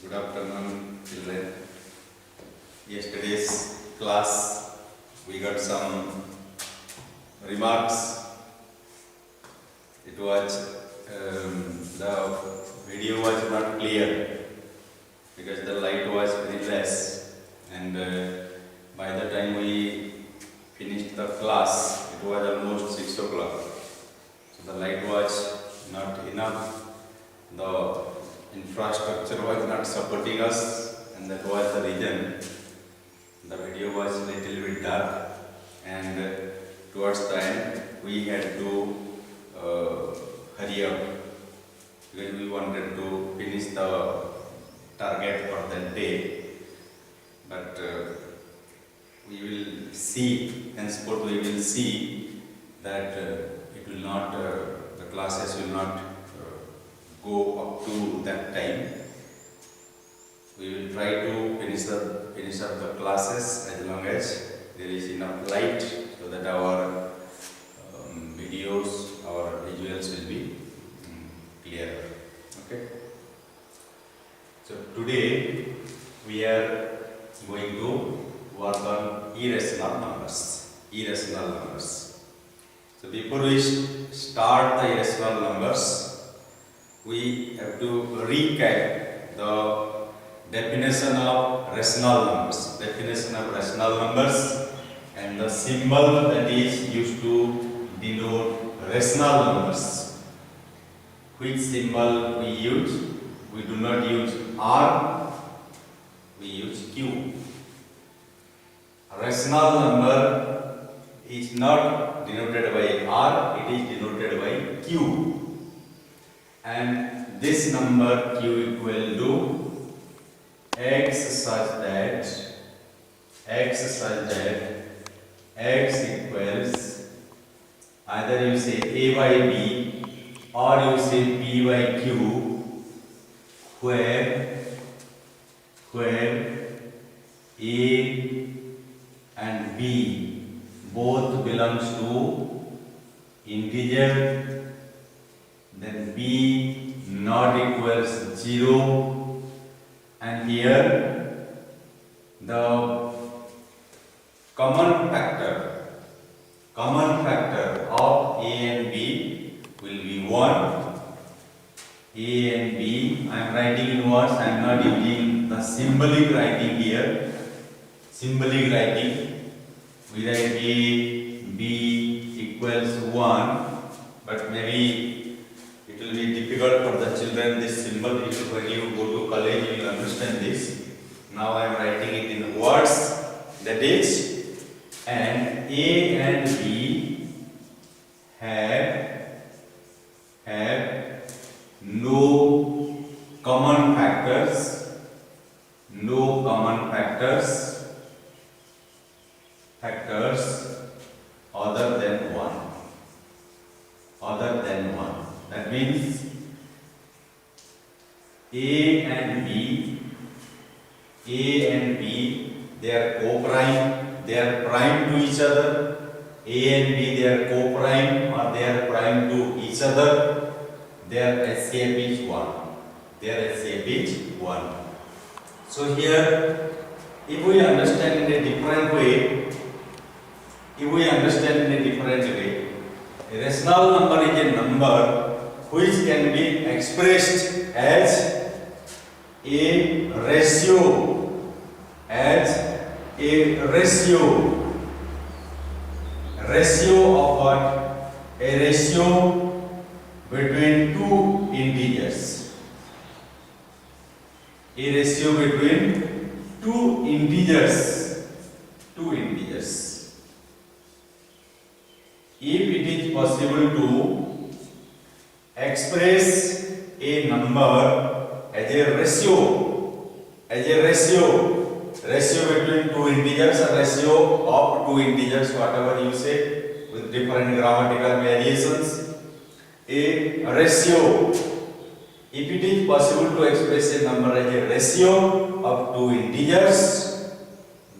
Good afternoon, children. Yesterday's class, we got some remarks. It was the video was not clear because the light was very less, and by the time we finished the class, it was almost 6 o'clock. So the light was not enough. The infrastructure was not supporting us, and that was the reason the video was little bit dark, and towards the end we had to hurry up because we wanted to finish the target for that day. But we will see, henceforth we will see that it will not, the classes will not go up to that time. We will try to finish up the classes as long as there is enough light, so that our videos, our visuals will be clear. Okay. So today we are going to work on irrational numbers. Irrational numbers. So before we start the irrational numbers, we have to recap the definition of rational numbers. Definition of rational numbers and the symbol that is used to denote rational numbers. Which symbol we use? We do not use R, we use Q. A rational number is not denoted by R, it is denoted by Q. And this number Q equal to x such that x equals, either you say A by B or you say P by Q, where A and B both belongs to integer, then B not equals 0, and here the common factor of A and B will be 1. A and B, I am writing in words, I am not using the symbolic writing here. Symbolic writing, we write A, B equals 1, but maybe it will be difficult for the children, this symbol. When you go to college, you will understand this. Now I am writing it in words, that is, and A and B have no common factors other than 1. That means A and B, they are co-prime, they are prime to each other. A and B, they are co-prime or they are prime to each other. Their SCF is 1. So here, if we understand in a different way, a rational number is a number which can be expressed as a ratio, of what? A ratio between two integers. A ratio between two integers. If it is possible to express a number as a ratio between two integers, a ratio of two integers, whatever you say, with different grammatical variations, a ratio. If it is possible to express a number as a ratio of two integers,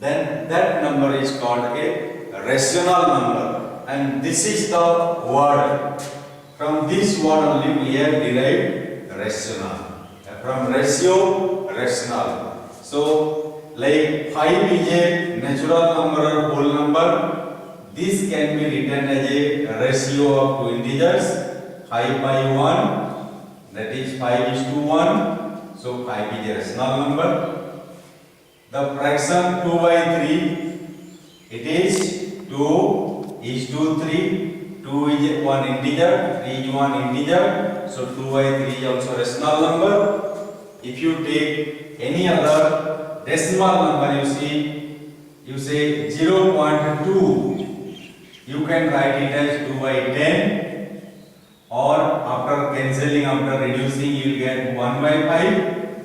then that number is called a rational number. And this is the word. From this word only we have derived rational. from ratio rational. So like 5 is a natural number or whole number. This can be written as a ratio of two integers, 5 by 1, that is 5 is to 1. So 5 is a rational number. The fraction 2 by 3, it is 2 is to 3. 2 is one integer, 3 is one integer, so 2 by 3 is also rational number. If you take any other decimal number, you say 0.2, you can write it as 2 by 10, or after cancelling, after reducing, you will get 1 by 5.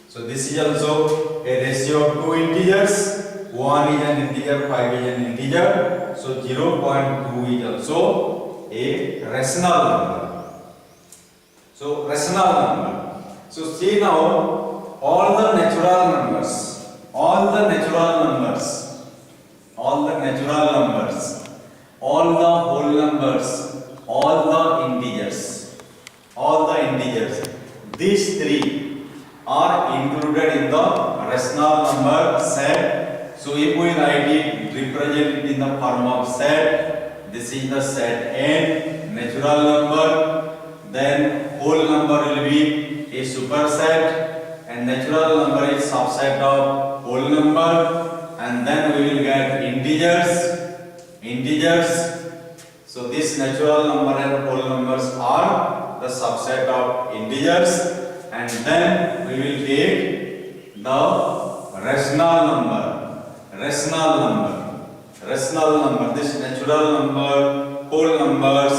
So this is also a ratio of two integers. 1 is an integer, 5 is an integer. So 0.2 is also a rational number. So rational number. So see now all the natural numbers, all the whole numbers, all the integers. These three are included in the rational number set. So if we write it, represent it in the form of set, this is the set n, natural number, then whole number will be a superset, and natural number is subset of whole number, and then we will get integers. So this natural number and whole numbers are the subset of integers, and then we will take the rational number. This natural number, whole numbers,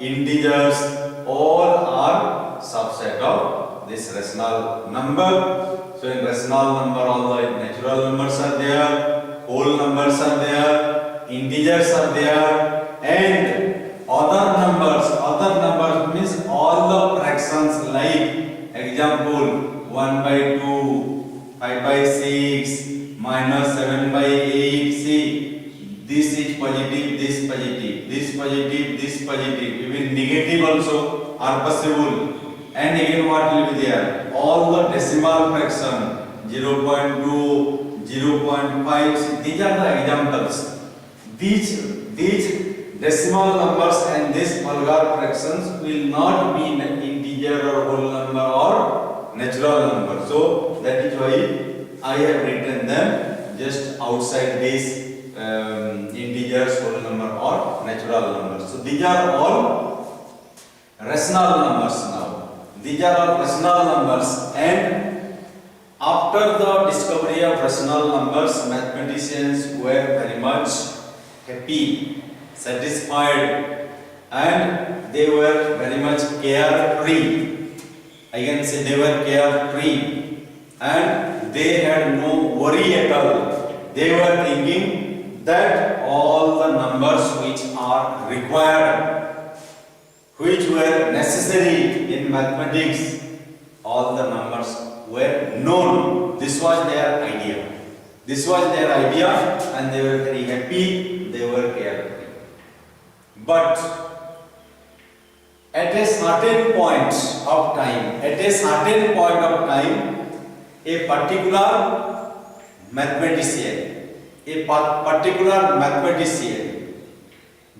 integers, all are subset of this rational number. So in rational number, all the natural numbers are there, whole numbers are there, integers are there, and other numbers means all the fractions, like example 1 by 2, 5 by 6, minus 7 by 8. See, this is positive, this positive, this positive, this positive, even negative also are possible. And again what will be there? All the decimal fraction 0.2, 0.5, these are the examples. These decimal numbers and these vulgar fractions will not be an integer or whole number or natural number. So that is why I have written them just outside these integers, whole number or natural numbers. So these are all rational numbers now. These are all rational numbers, and after the discovery of rational numbers, mathematicians were very much happy, satisfied, and they were very much carefree. I can say they were carefree, and they had no worry at all. They were thinking that all the numbers which are required, which were necessary in mathematics, all the numbers were known. This was their idea. And they were very happy, they were carefree. But at a certain point of time, a particular mathematician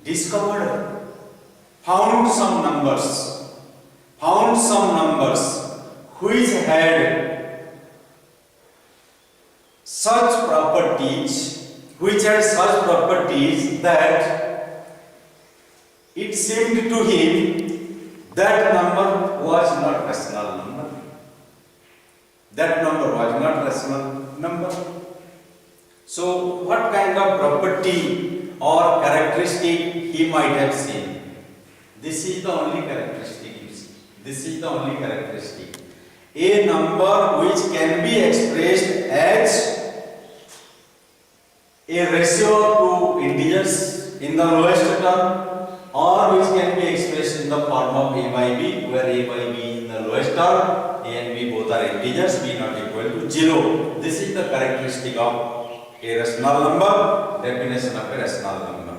discovered, found some numbers which had such properties that it seemed to him that number was not rational number. So what kind of property or characteristic he might have seen? This is the only characteristic you see. A number which can be expressed as a ratio of two integers in the lowest term, or which can be expressed in the form of a by b, where a by b in the lowest term, a and b both are integers, b not equal to 0. This is the characteristic of a rational number, definition of a rational number.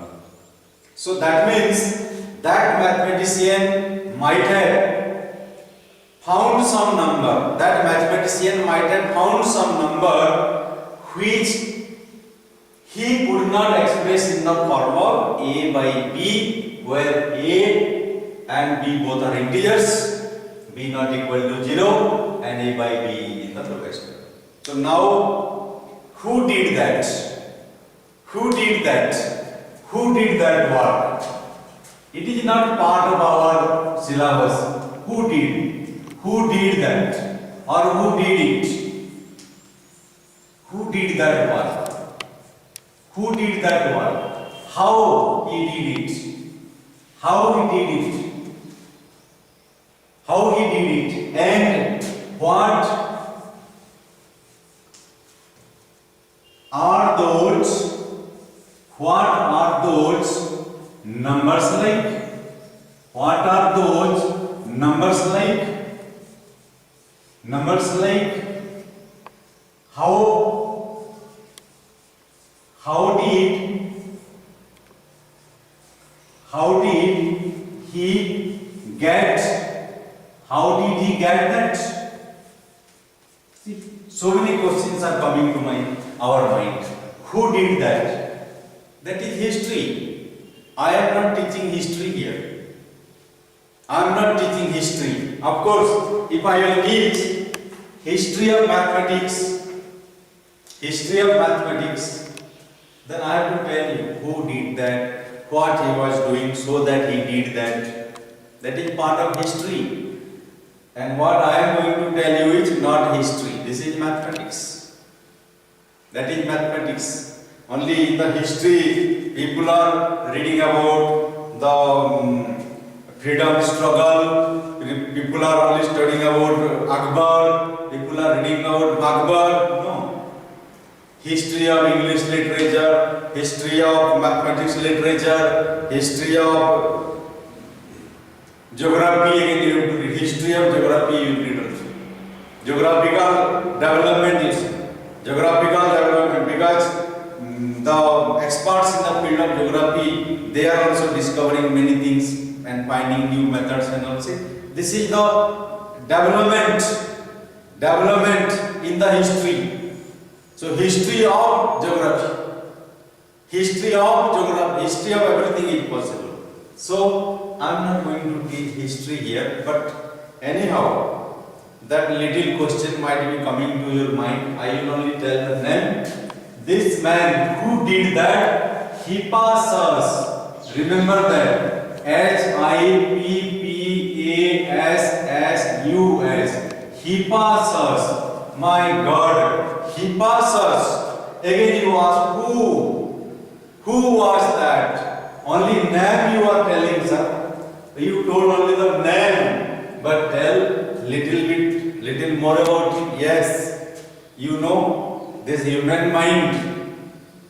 So that means that mathematician might have found some number. That mathematician might have found some number which he could not express in the form of a by b, where a and b both are integers, b not equal to 0 and a by b in the progression. So now, who did that? Who did that? Who did that work? It is not part of our syllabus. Who did? Who did that? Or who did it? Who did that work? Who did that work? How he did it? How he did it? How he did it? And what are those? What are those numbers like? What are those numbers like? Numbers like? How did he get? How did he get that? See, so many questions are coming to our mind. Who did that? That is history. I am not teaching history here. I am not teaching history. Of course, if I will teach history of mathematics, then I have to tell you who did that, what he was doing so that he did that. That is part of history. And what I am going to tell you is not history. This is mathematics. That is mathematics. Only in the history, people are reading about the freedom struggle. People are only studying about Akbar. People are reading about Akbar. No. History of English literature, history of mathematics literature, history of geography. Again, you have to read history of geography. You read also. Geographical development is geographical development, because the experts in the field of geography, they are also discovering many things and finding new methods and also. This is the development in the history. So history of geography, history of everything is possible. So I am not going to teach history here, but anyhow, that little question might be coming to your mind. I will only tell the name. This man who did that, Hippasus. Remember that. Hippasus. Hippasus. My God. Hippasus. Again you ask who? Who was that? Only name you are telling, sir. You told only the name, but tell little more about it. Yes, you know, this human mind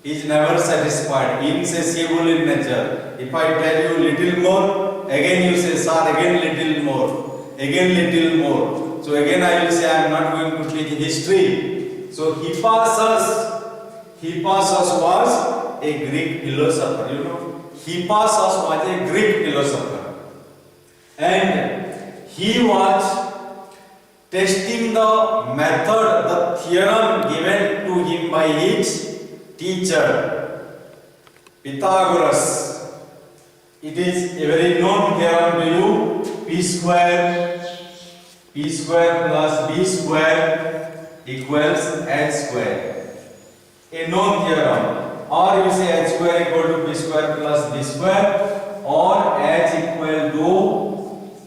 is never satisfied, insatiable in nature. If I tell you little more, again you say, sir, again little more, again little more. So again I will say, I am not going to teach history. So Hippasus was a Greek philosopher, you know. Hippasus was a Greek philosopher, and he was testing the method, the theorem given to him by his teacher, Pythagoras. It is a very known theorem to you, P square plus B square equals H square. A known theorem. Or you say H square equal to P square plus B square, or H equal to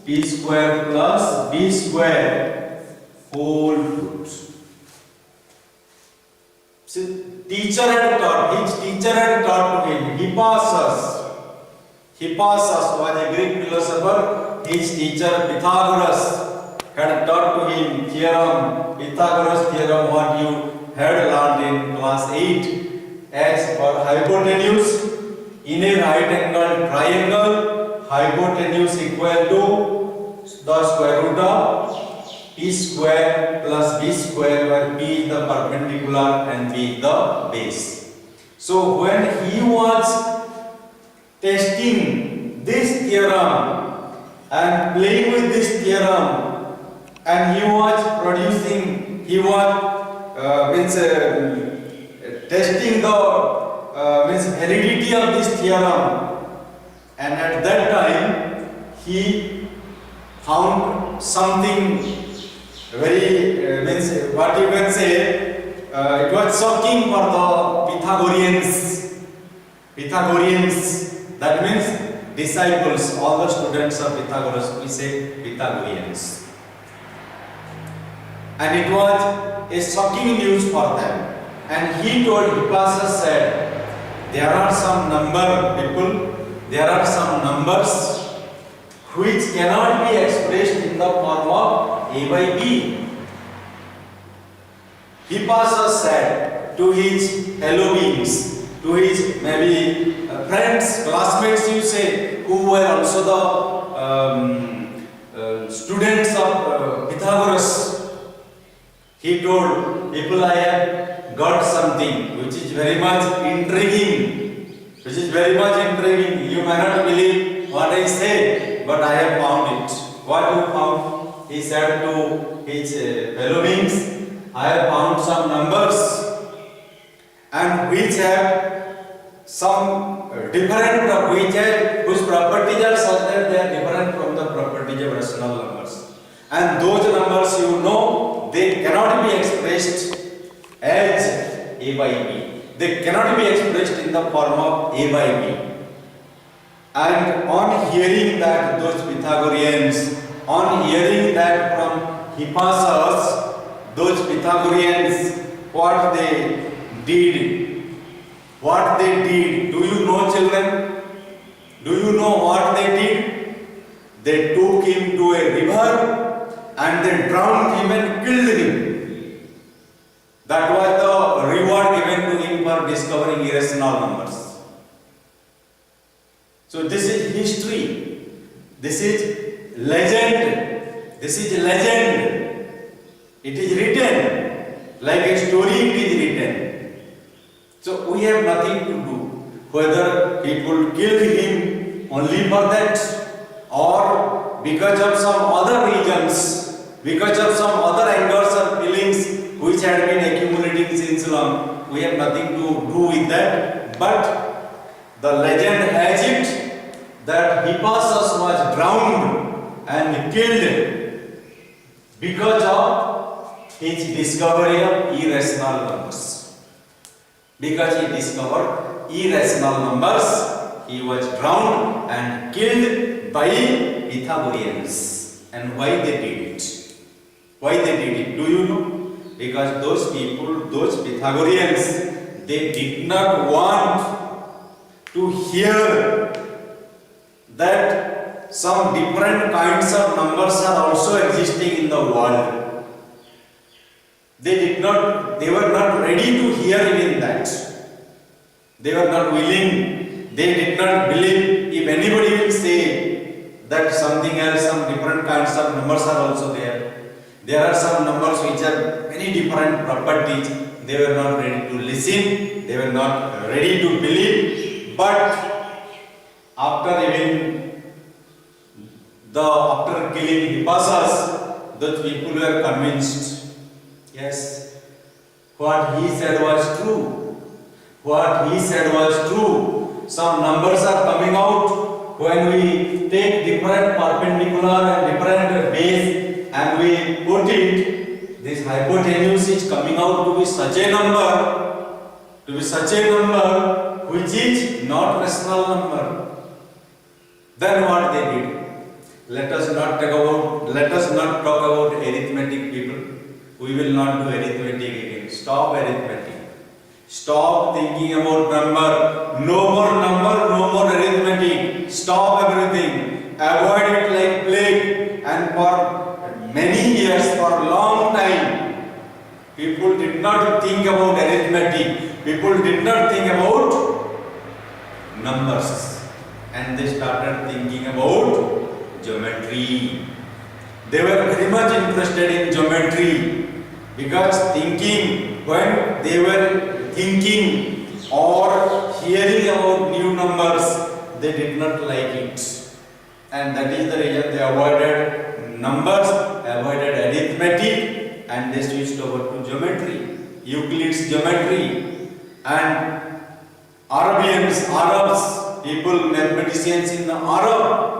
P square plus B square whole root. So his teacher had taught to him, Hippasus was a Greek philosopher. His teacher Pythagoras had taught to him theorem, Pythagoras theorem, what you had learned in class 8. As for hypotenuse, in a right angled triangle, hypotenuse equal to the square root of P square plus B square, where P is the perpendicular and B is the base. So when he was testing this theorem and playing with this theorem, and he was producing, he was testing the validity of this theorem, and at that time he found something very what you can say, it was shocking for the Pythagoreans, that means disciples, all the students of Pythagoras, we say Pythagoreans. And it was a shocking news for them. And he told, Hippasus said, there are some numbers which cannot be expressed in the form of A by B. Hippasus said to his fellow beings, to his maybe friends, classmates you say, who were also the students of Pythagoras, he told people, I have got something which is very much intriguing. You may not believe what I say, but I have found it. What you found? He said to his fellow beings, I have found some numbers, and which have some different, whose properties are such that they are different from the properties of rational numbers. And those numbers, you know, they cannot be expressed as A by B. They cannot be expressed in the form of A by B. And on hearing that, those Pythagoreans, on hearing that from Hippasus, those Pythagoreans, what they did, do you know, children? Do you know what they did? They took him to a river and they drowned him and killed him. That was the reward given to him for discovering irrational numbers. So this is history. This is legend. It is written like a story. It is written. So we have nothing to do whether people killed him only for that, or because of some other reasons, because of some other angers or feelings which had been accumulating since long. We have nothing to do with that. But the legend has it that Hippasus was drowned and killed because of his discovery of irrational numbers. Because he discovered irrational numbers, he was drowned and killed by Pythagoreans. And why they did it? Do you know? Because those people, those Pythagoreans, they did not want to hear that some different kinds of numbers are also existing in the world. They were not ready to hear even that. They were not willing. They did not believe if anybody will say that something else, some different kinds of numbers are also there. There are some numbers which have many different properties. They were not ready to listen. They were not ready to believe. But after killing Hippasus, those people were convinced. Yes, what he said was true. Some numbers are coming out when we take different perpendicular and different base and we put it. This hypotenuse is coming out to be such a number, which is not rational number. Then what they did? Let us not talk about arithmetic, people. We will not do arithmetic again. Stop arithmetic. Stop thinking about number. No more arithmetic. Stop everything. Avoid it like plague. And for many years, for a long time, people did not think about arithmetic. People did not think about numbers. And they started thinking about geometry. They were very much interested in geometry because when they were thinking or hearing about new numbers, they did not like it. And that is the reason they avoided numbers, avoided arithmetic and they switched over to geometry, Euclid's geometry. And Arabs, people, mathematicians in the Arab,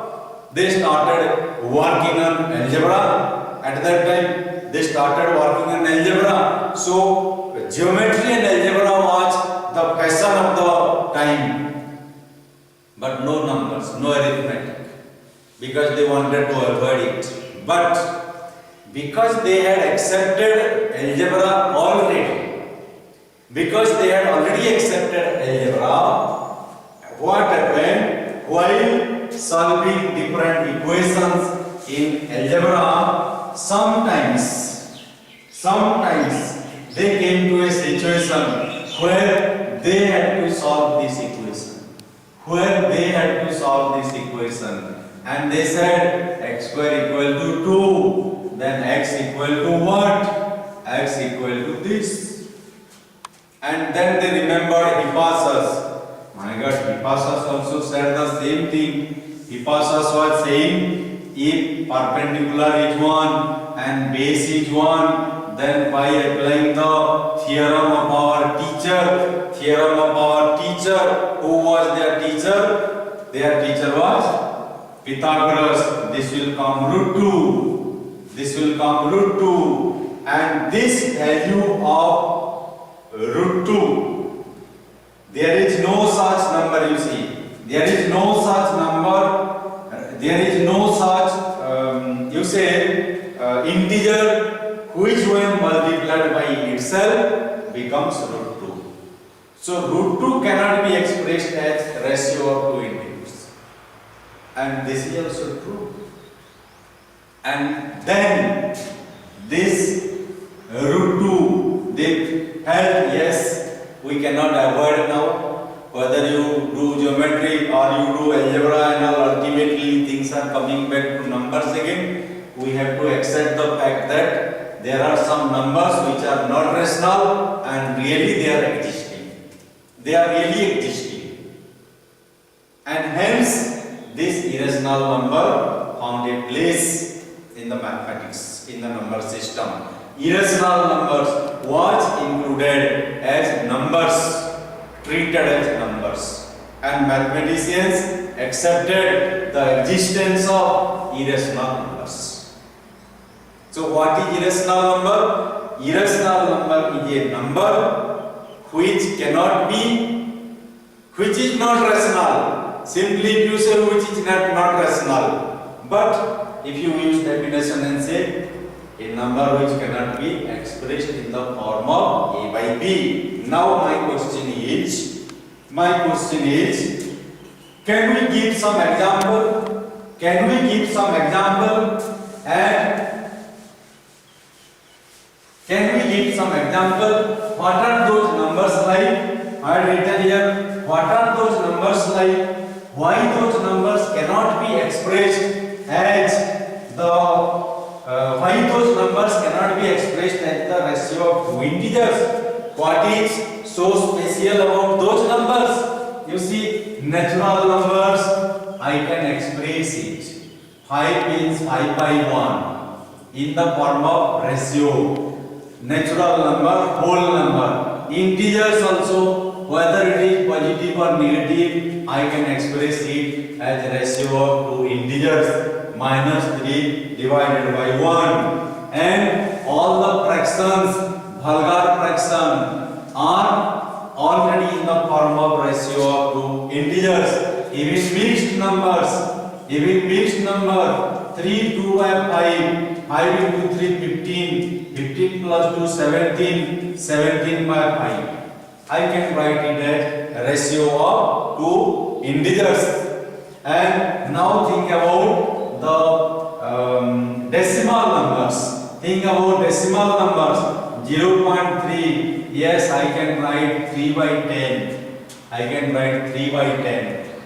they started working on algebra. At that time, they started working on algebra. So, geometry and algebra was the passion of the time. But no numbers, no arithmetic, because they wanted to avoid it. But because they had accepted algebra already, because they had already accepted algebra, what happened? While solving different equations in algebra, sometimes they came to a situation where they had to solve this equation. And they said x square equal to 2, then x equal to what? X equal to this. And then they remembered Hippasus. My God, Hippasus also said the same thing. Hippasus was saying, if perpendicular is 1 and base is 1, then by applying the theorem of our teacher, who was their teacher? Their teacher was Pythagoras. This will come root 2. And this value of root 2, there is no such number, you see. There is no such integer which when multiplied by itself becomes root 2. So root 2 cannot be expressed as ratio of two integers. And this is also true. And then this root 2, they held, yes, we cannot avoid now. Whether you do geometry or you do algebra and all, ultimately things are coming back to numbers again. We have to accept the fact that there are some numbers which are not rational and really they are existing. And hence this irrational number found a place in the mathematics, in the number system. Irrational numbers was included as numbers, treated as numbers, and mathematicians accepted the existence of irrational numbers. So what is irrational number? Irrational number is a number which is not rational. Simply if you say which is not rational. But if you use definition and say a number which cannot be expressed in the form of a by b. Now my question is, can we give some example? What are those numbers like? I had written here, what are those numbers like? Why those numbers cannot be expressed as the ratio of two integers? What is so special about those numbers? You see, natural numbers, I can express it. 5 means 5 by 1 in the form of ratio. Natural number, whole number. Integers also, whether it is positive or negative, I can express it as ratio of two integers, minus 3 divided by 1. And all the fractions, vulgar fraction, are already in the form of ratio of two integers. Even mixed number, 3, 2 by 5, 5 into 3, 15, 15 plus 2, 17, 17 by 5. I can write it as ratio of two integers. And now think about the decimal numbers. 0.3. Yes, I can write 3 by 10.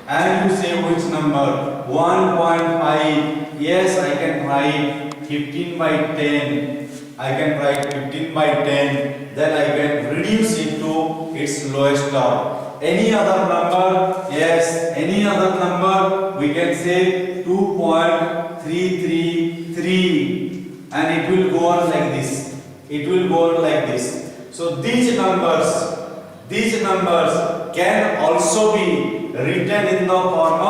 And you say which number? 1.5. Yes, I can write 15 by 10. Then I can reduce it to its lowest term. Any other number? Yes, any other number we can say 2.333. and it will go on like this. It will go on like this. So these numbers can also be written in the form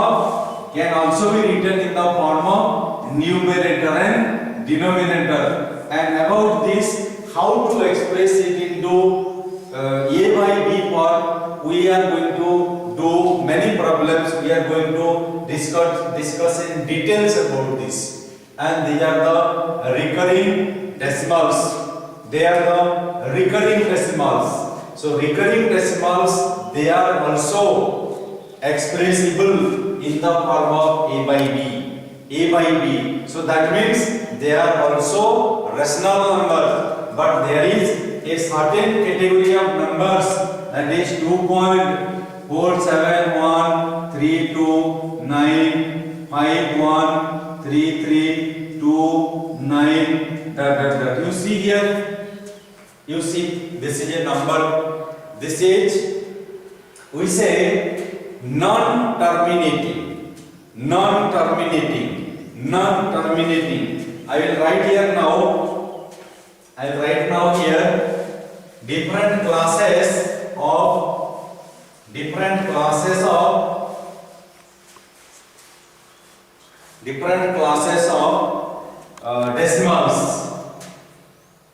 of numerator and denominator. And about this, how to express it into a by b part, we are going to do many problems. We are going to discuss in details about this. And these are the recurring decimals. They are the recurring decimals. So recurring decimals, they are also expressible in the form of a by b. So that means they are also rational numbers, but there is a certain category of numbers, that is 2.471, 32, 9, 51, 33, 2, 9, You see here. You see, this is a number. This is, we say, non-terminating. I will write here now. I will write now here different classes of decimals.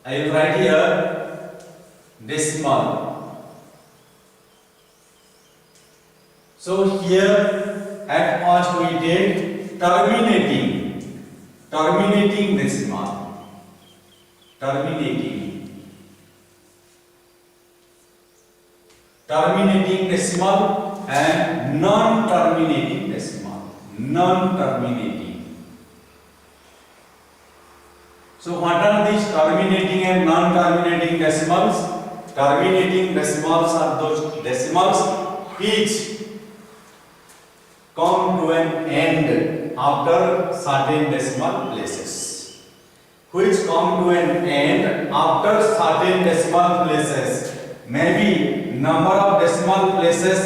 I will write here decimal. So here at first we did terminating decimal, terminating decimal and non-terminating decimal, So what are these terminating and non-terminating decimals? Terminating decimals are those decimals which come to an end after certain decimal places. Maybe number of decimal places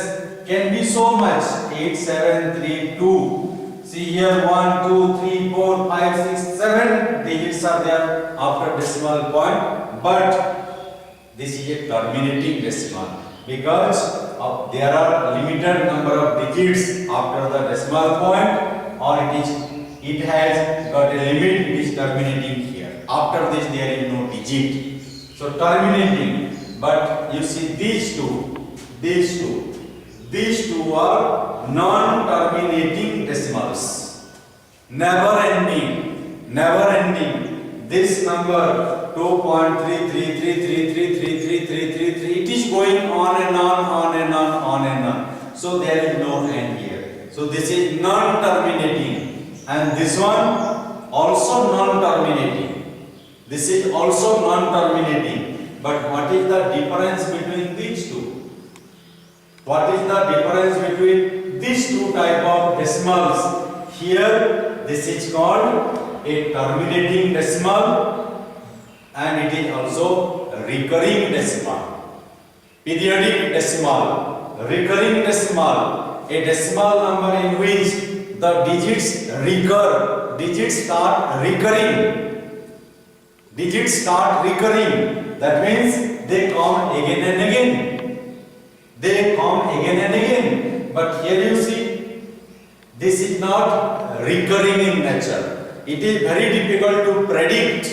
can be so much, 8, 7, 3, 2. See here 1, 2, 3, 4, 5, 6, 7 digits are there after decimal point, but this is a terminating decimal because there are limited number of digits after the decimal point, or it has got a limit which is terminating here. After this there is no digit. So terminating, but you see these two are non-terminating decimals. Never ending. This number 2.3333333333, it is going on and on. So there is no end here. So this is non-terminating, and this one also non-terminating. This is also non-terminating. But what is the difference between these two? What is the difference between these two type of decimals? Here this is called a terminating decimal, and it is also a recurring decimal. Periodic decimal, recurring decimal, a decimal number in which the digits recur, digits start recurring. That means they come again and again. But here you see, this is not recurring in nature. It is very difficult to predict.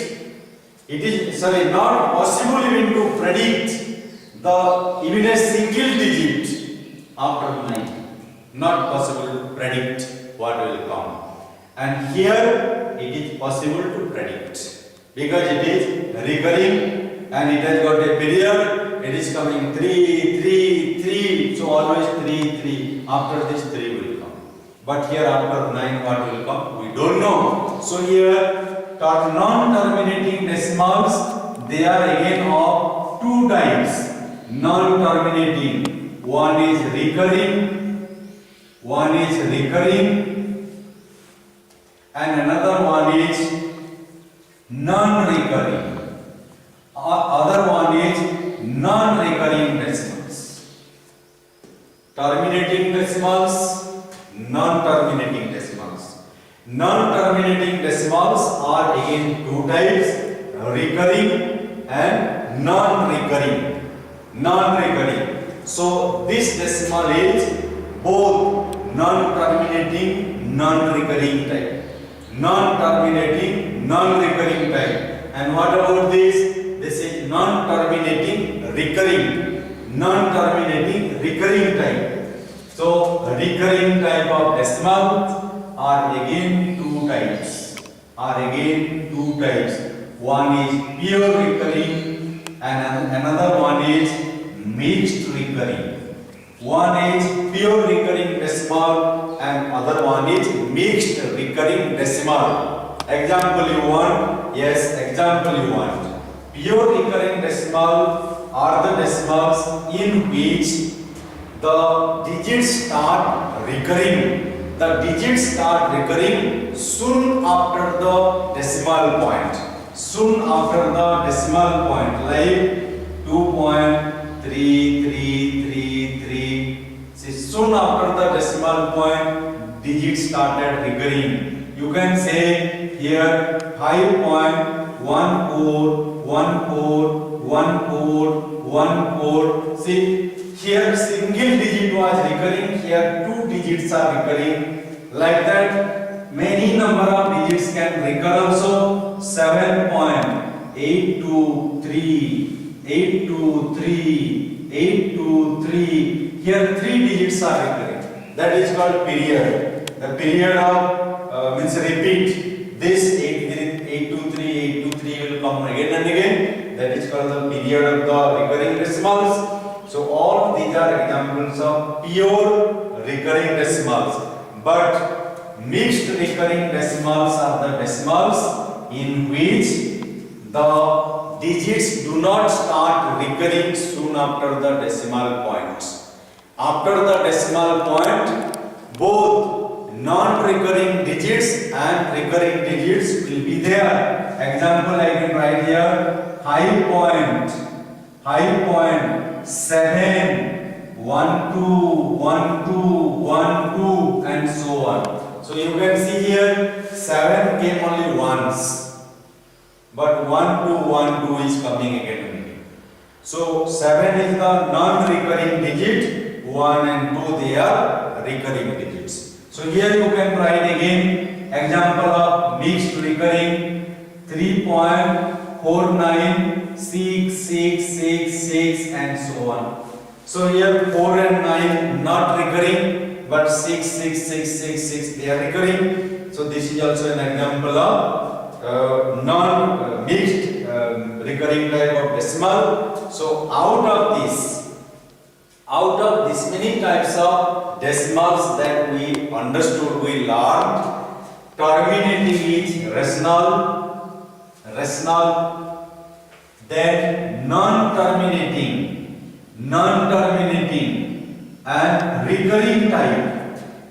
It is not possible even to predict even a single digit after 9. Not possible to predict what will come. And here it is possible to predict because it is recurring and it has got a period. It is coming 3, 3, 3. So always 3, 3. After this 3 will come. But here after 9 what will come? We don't know. So here non-terminating decimals, they are again of two types. Non-terminating. One is recurring, and another one is non-recurring. Other one is non-recurring decimals. Terminating decimals, non-terminating decimals. Non-terminating decimals are again two types, recurring and non-recurring. Non-recurring. So this decimal is both non-terminating, non-recurring type. Non-terminating, non-recurring type. And what about this? This is non-terminating, recurring. Non-terminating, recurring type. So recurring type of decimal are again two types. One is pure recurring and another one is mixed recurring. One is pure recurring decimal and other one is mixed recurring decimal. Example you want? Yes, example you want. Pure recurring decimal are the decimals in which the digits start recurring. The digits start recurring soon after the decimal point. Soon after the decimal point, like 2.3333. See, soon after the decimal point, digits started recurring. You can say here 5.14141414. See, here single digit was recurring, here two digits are recurring. Like that, many number of digits can recur also. 7.823, 823, 823. Here three digits are recurring. That is called period. The period of means repeat. This 823, 823 will come again and again. That is called the period of the recurring decimals. So all these are examples of pure recurring decimals. But mixed recurring decimals are the decimals in which the digits do not start recurring soon after the decimal point. After the decimal point, both non-recurring digits and recurring digits will be there. Example I can write here, high point 7, 1, 2, 1, 2, 1, 2 and so on. So you can see here 7 came only once, but 1, 2, 1, 2 is coming again and again. So 7 is the non-recurring digit, 1 and 2 they are recurring digits. So here you can write again example of mixed recurring 3.496666 and so on. So here 4 and 9 not recurring, but 6, 6, 6, 6, 6 they are recurring. So this is also an example of non-mixed recurring type of decimal. So out of this many types of decimals that we understood, we learned, terminating is rational, then non-terminating and recurring type.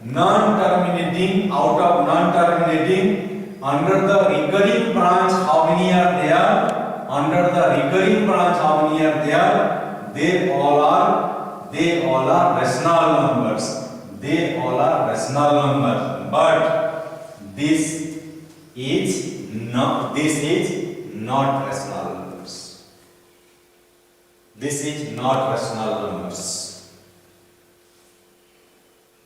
Non-terminating, out of non-terminating, under the recurring branch how many are there? Under the recurring branch how many are there? They all are rational numbers. They all are rational numbers. But this is not rational numbers. This is not rational numbers.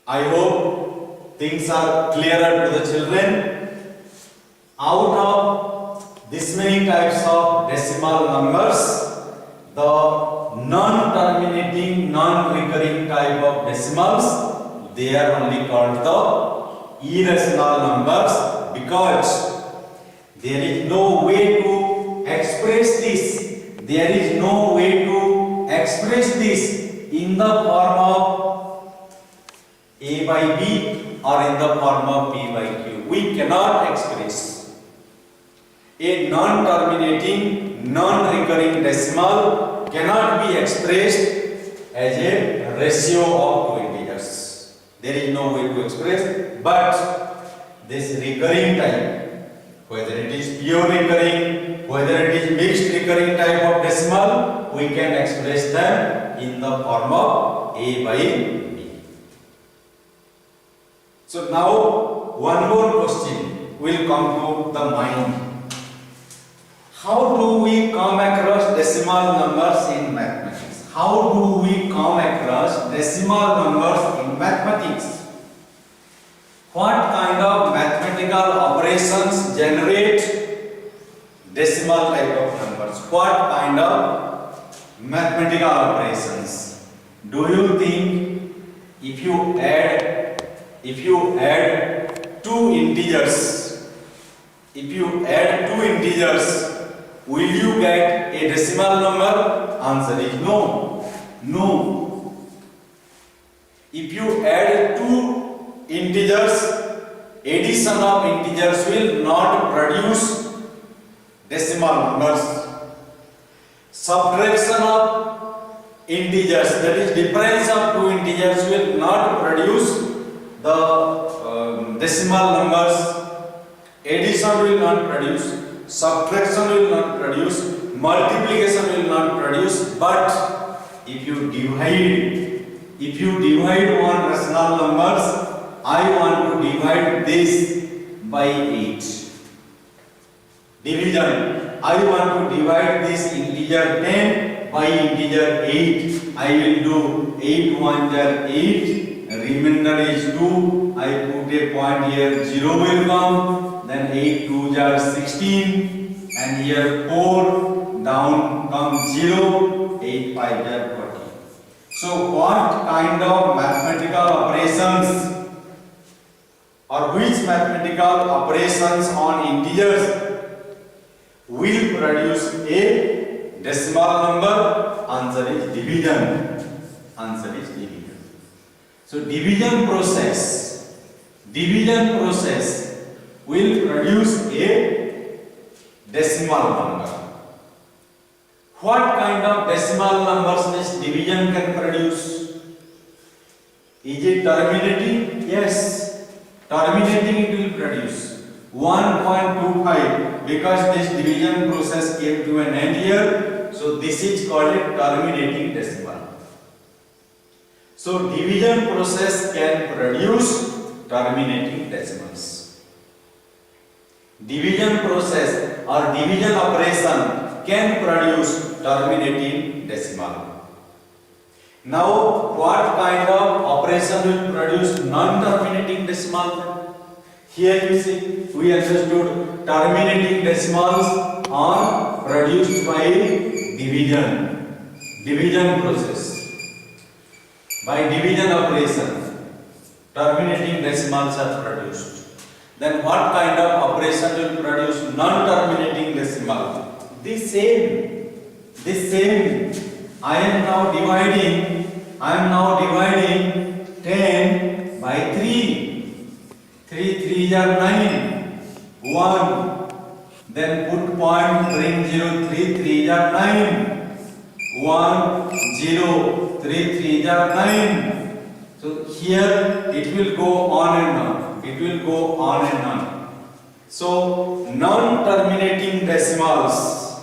I hope things are clearer to the children. Out of this many types of decimal numbers, the non-terminating, non-recurring type of decimals, they are only called the irrational numbers, because there is no way to express this. There is no way to express this in the form of A by B or in the form of P by Q. We cannot express. A non-terminating, non-recurring decimal cannot be expressed as a ratio of two integers. There is no way to express, but this recurring type, whether it is pure recurring, whether it is mixed recurring type of decimal, we can express them in the form of A by B. So now one more question will come to the mind. How do we come across decimal numbers in mathematics? How do we come across decimal numbers in mathematics? What kind of mathematical operations generate decimal type of numbers? What kind of mathematical operations? Do you think if you add two integers, will you get a decimal number? Answer is no. No. If you add two integers, addition of integers will not produce decimal numbers. Subtraction of integers, that is difference of two integers, will not produce the decimal numbers. Addition will not produce, subtraction will not produce, multiplication will not produce. But if you divide on rational numbers, I want to divide this by 8. Division. I want to divide this integer 10 by integer 8. I will do 8 1 are 8. Remainder is 2. I put a point here, 0 will come. Then 8 2 are 16. And here 4. Down comes 0. 8 5 are 40. So what kind of mathematical operations, or which mathematical operations on integers will produce a decimal number? Answer is division. Answer is division. So division process will produce a decimal number. What kind of decimal numbers this division can produce? Is it terminating? Yes, terminating it will produce 1.25, because this division process came to an end here. So this is called a terminating decimal. So division process can produce terminating decimals. Division process or division operation can produce terminating decimal. Now what kind of operation will produce non-terminating decimal? Here you see, we understood terminating decimals are produced by division process. By division operation, terminating decimals are produced. Then what kind of operation will produce non-terminating decimal? This same. I am now dividing 10 by 3. 3 are 9. 1. Then put point, bring 0. 3 are 9. 1 0. 3 are 9. So here it will go on and on. So non-terminating decimals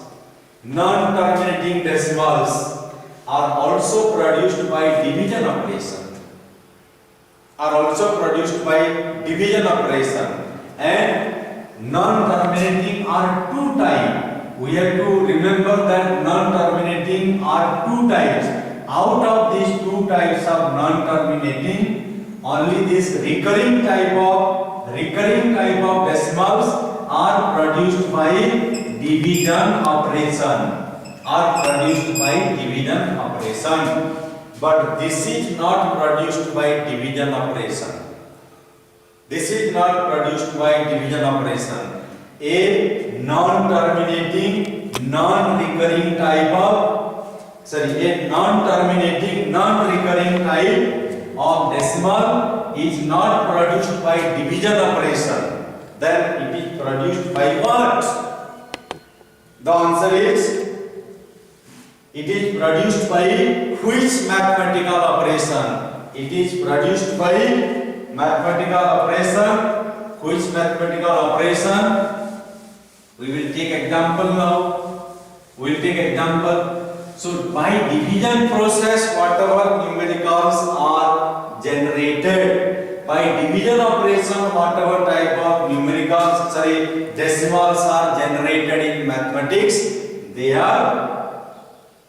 are also produced by division operation. And non-terminating are two types. We have to remember that non-terminating are two types. Out of these two types of non-terminating, only this recurring type of decimals are produced by division operation. But this is not produced by division operation. A non-terminating, non-recurring type of decimal is not produced by division operation. Then it is produced by what? The answer is, it is produced by which mathematical operation? It is produced by mathematical operation. Which mathematical operation? We will take example now. So by division process, whatever numericals are generated, by division operation, whatever type of numerical decimals are generated in mathematics, they are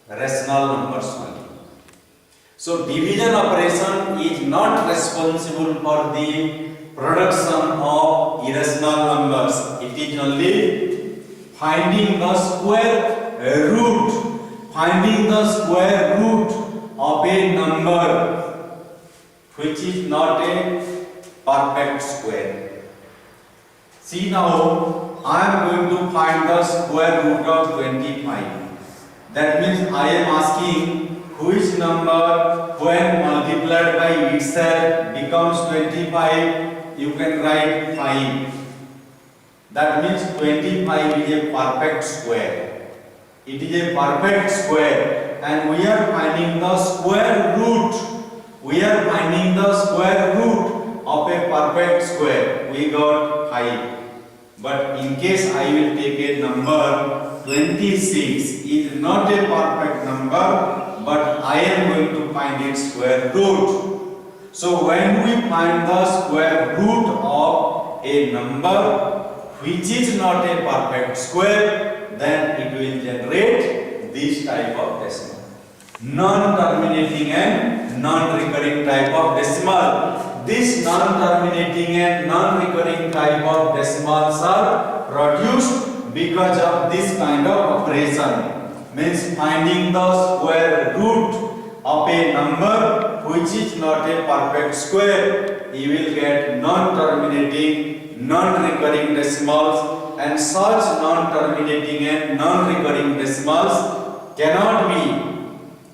rational numbers only. So division operation is not responsible for the production of irrational numbers. It is only finding the square root, of a number which is not a perfect square. See now, I am going to find the square root of 25. That means I am asking which number when multiplied by itself becomes 25. You can write 5. That means 25 is a perfect square. It is a perfect square. And we are finding the square root. We are finding the square root of a perfect square. We got 5. But in case I will take a number 26 is not a perfect number, but I am going to find its square root. So when we find the square root of a number which is not a perfect square, then it will generate this type of decimal. Non-terminating and non-recurring type of decimal. This non-terminating and non-recurring type of decimals are produced because of this kind of operation. Means finding the square root of a number which is not a perfect square, you will get non-terminating, non-recurring decimals, and such non-terminating and non-recurring decimals cannot be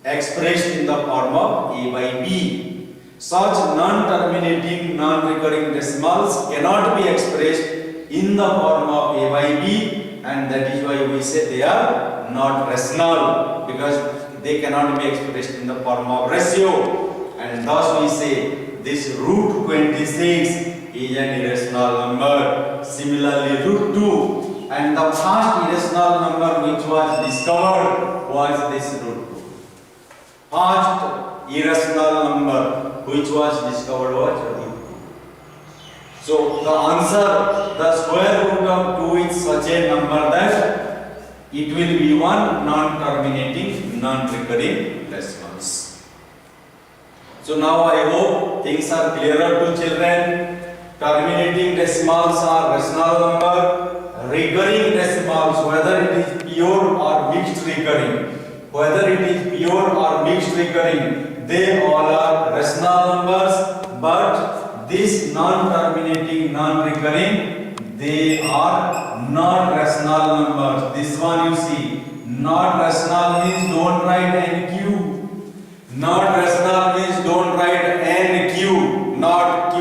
expressed in the form of a by b. Such non-terminating, non-recurring decimals cannot be expressed in the form of a by b, and that is why we say they are not rational, because they cannot be expressed in the form of ratio, and thus we say this root 26 is an irrational number. Similarly, root 2, and the first irrational number which was discovered was this root 2. First irrational number which was discovered was root 2. So the answer, the square root of 2 is such a number that it will be one non-terminating, non-recurring decimals. So now I hope things are clearer to children. Terminating decimals are rational number. Recurring decimals, whether it is pure or mixed recurring, they all are rational numbers, but this non-terminating, non-recurring, they are not rational numbers. This one you see, not rational means don't write NQ. Not rational means don't write NQ, not Q.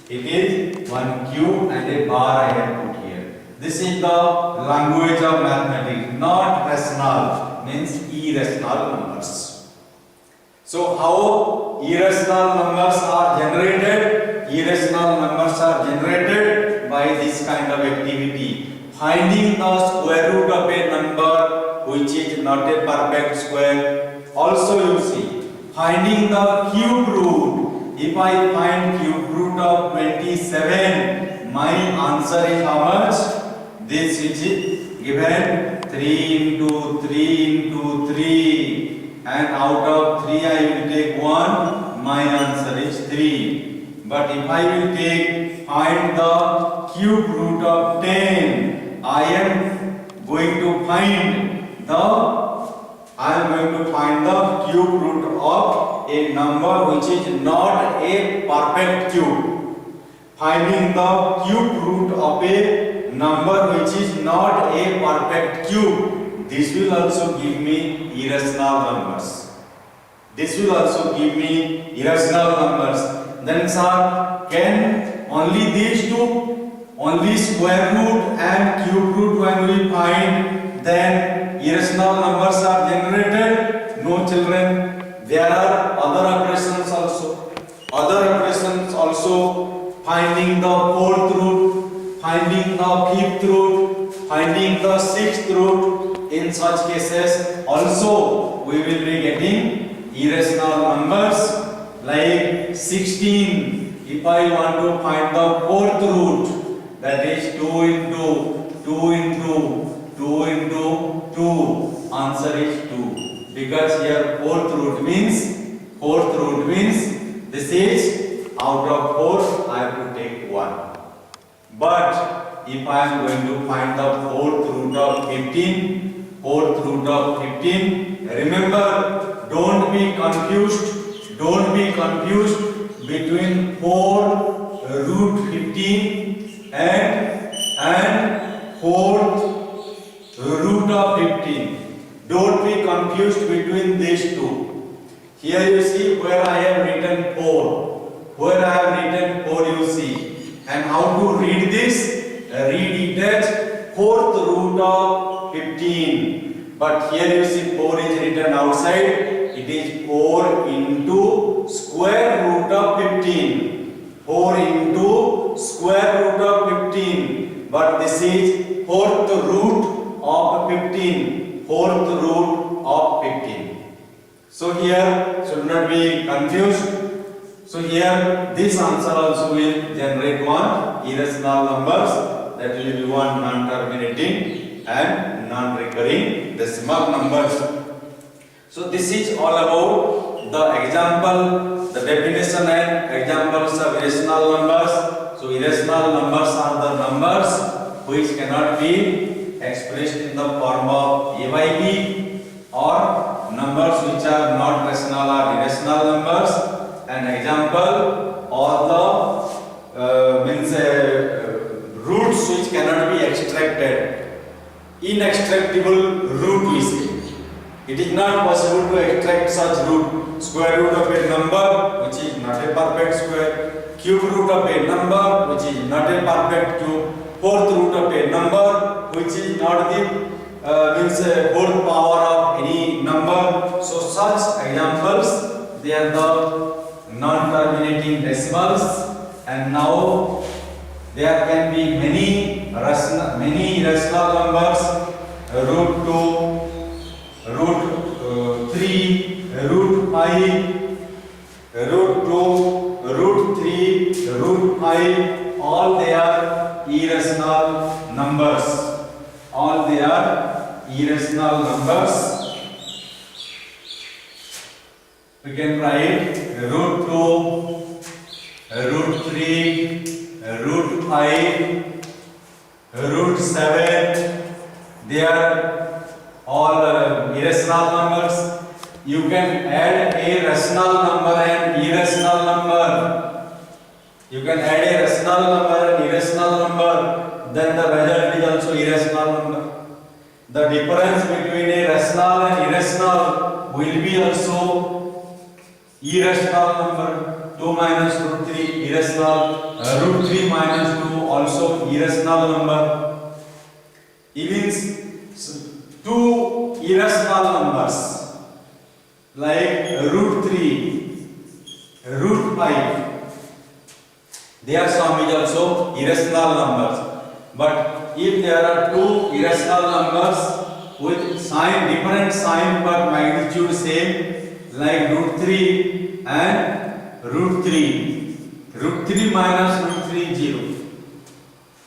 It is one Q and a bar I have put here. This is the language of mathematics. Not rational means irrational numbers. So how irrational numbers are generated? Irrational numbers are generated by this kind of activity. Finding the square root of a number which is not a perfect square. Also you see, finding the cube root. If I find cube root of 27, my answer is how much? This is given 3 into 3 into 3. And out of 3 I will take 1, my answer is 3. But if I will find the cube root of 10, I am going to find the cube root of a number which is not a perfect cube. Finding the cube root of a number which is not a perfect cube. This will also give me irrational numbers. Then sir, can only these two, only square root and cube root when we find, then irrational numbers are generated? No children, there are other operations also. Finding the fourth root, finding the fifth root, finding the sixth root. In such cases also we will be getting irrational numbers like 16. If I want to find the fourth root, that is 2 into 2 into 2 into 2. Answer is 2. Because here fourth root means this is out of 4 I have to take 1. But if I am going to find the fourth root of 15, remember, don't be confused between 4 root 15 and fourth root of 15. Don't be confused between these two. Here you see where I have written 4. You see. And how to read this? Read it as fourth root of 15. But here you see 4 is written outside. It is 4 into square root of 15. 4 into square root of 15. But this is fourth root of 15. Fourth root of 15. So here should not be confused. So here this answer also will generate one irrational numbers, that will be one non-terminating and non-recurring decimal numbers. So this is all about the example, the definition and examples of irrational numbers. So irrational numbers are the numbers which cannot be expressed in the form of a by b, or numbers which are not rational are irrational numbers. An example, all the roots which cannot be extracted, inextractable root we say. It is not possible to extract such root. Square root of a number which is not a perfect square, cube root of a number which is not a perfect cube, fourth root of a number which is not the fourth power of any number. So such examples, they are the non-terminating decimals. And now there can be many irrational numbers, root 2, root 3, root 5, root 2, root 3, root 5, all they are irrational numbers. We can write root 2, root 3, root 5, root 7. They are all irrational numbers. You can add a rational number and irrational number. Then the result is also irrational number. The difference between a rational and irrational will be also irrational number. 2 minus root 3 irrational, root 3 minus 2 also irrational number. Even two irrational numbers like root 3, root 5, their sum is also irrational numbers. But if there are two irrational numbers with different sign but magnitude same, like root 3 and root 3, root 3 minus root 3 0.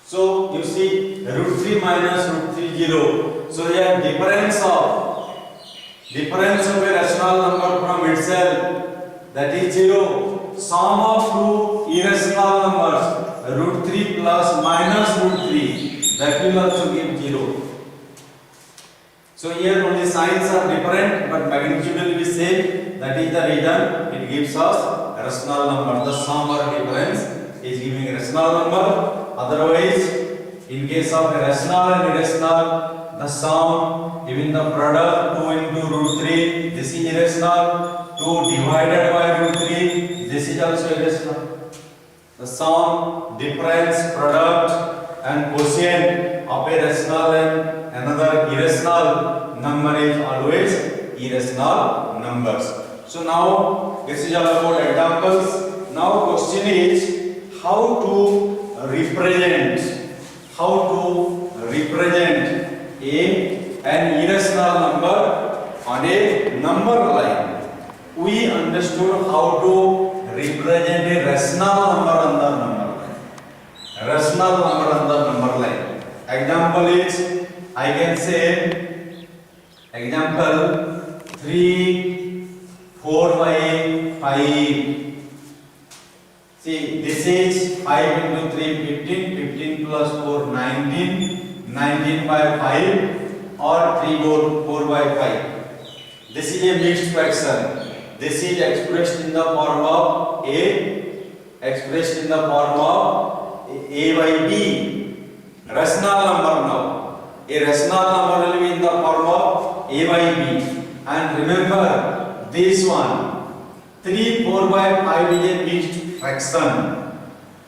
So you see root 3 minus root 3 0. So here difference of a rational number from itself, that is 0. Sum of two irrational numbers, root 3 plus minus root 3, that will also give 0. So here only signs are different but magnitude will be same. That is the reason it gives us a rational number. The sum or difference is giving a rational number. Otherwise, in case of a rational and irrational, the sum, even the product 2 into root 3, this is irrational. 2 divided by root 3, this is also irrational. The sum, difference, product and quotient of a rational and another irrational number is always irrational numbers. So now this is all about examples. Now question is how to represent an irrational number on a number line. We understood how to represent a rational number on the number line. rational number on the number line. Example is, I can say, example 3, 4 by 5. See, this is 5 into 3, 15, 15 plus 4, 19, 19 by 5 or 3 4 by 5. This is a mixed fraction. This is expressed in the form of A, expressed in the form of A by B. Rational number now. A rational number will be in the form of A by B. And remember this one, 3 4 by 5 is a mixed fraction.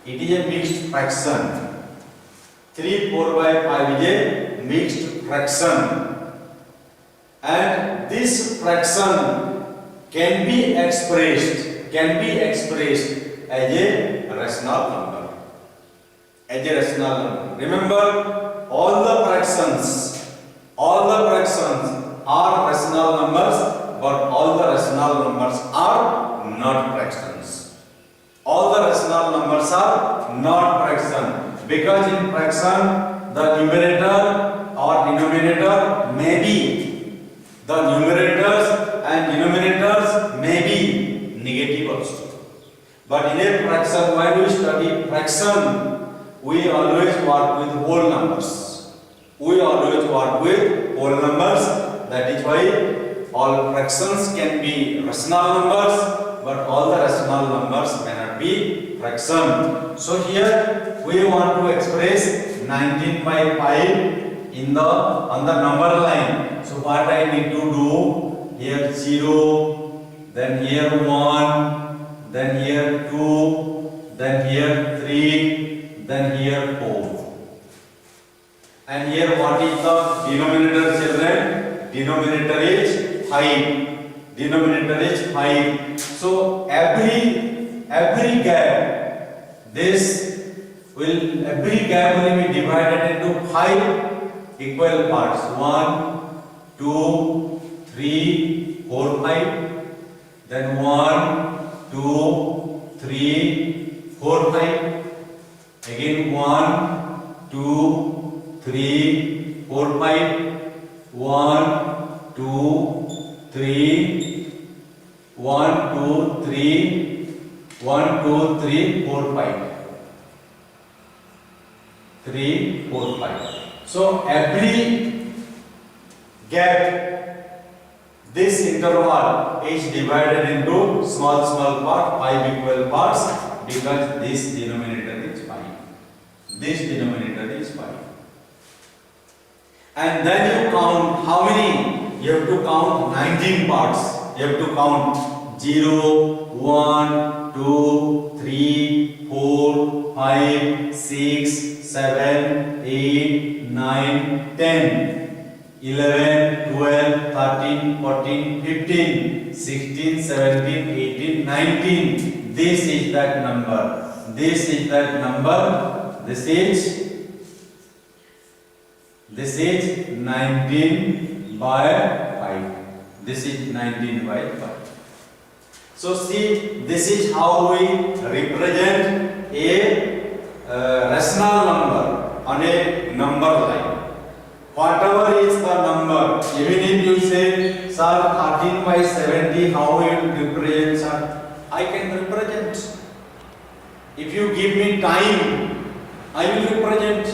It is a mixed fraction. 3 4 by 5 is a mixed fraction. And this fraction can be expressed as a rational number. As a rational number. Remember, all the fractions are rational numbers, but all the rational numbers are not fractions. All the rational numbers are not fraction, because in fraction the numerator or denominator may be, the numerators and denominators may be negative also. But in a fraction, when we study fraction, we always work with whole numbers. That is why all fractions can be rational numbers, but all the rational numbers cannot be fraction. So here we want to express 19 by 5 on the number line. So what I need to do, here 0, then here 1, then here 2, then here 3, then here 4. And here what is the denominator, children? Denominator is 5. So every gap will be divided into 5 equal parts. 1, 2, 3, 4, 5. Then 1, 2, 3, 4, 5. Again 1, 2, 3, 4, 5. 1, 2, 3, 1, 2, 3, 1, 2, 3, 4, 5. 3, 4, 5. So every gap, this interval is divided into small part, 5 equal parts, because this denominator is 5. And then you count how many? You have to count 19 parts. You have to count 0, 1, 2, 3, 4, 5, 6, 7, 8, 9, 10, 11, 12, 13, 14, 15, 16, 17, 18, 19. This is that number. This is 19 by 5. So see, this is how we represent a rational number on a number line. Whatever is the number, even if you say, sir, 13 by 70, how you will represent, sir? I can represent. If you give me time, I will represent.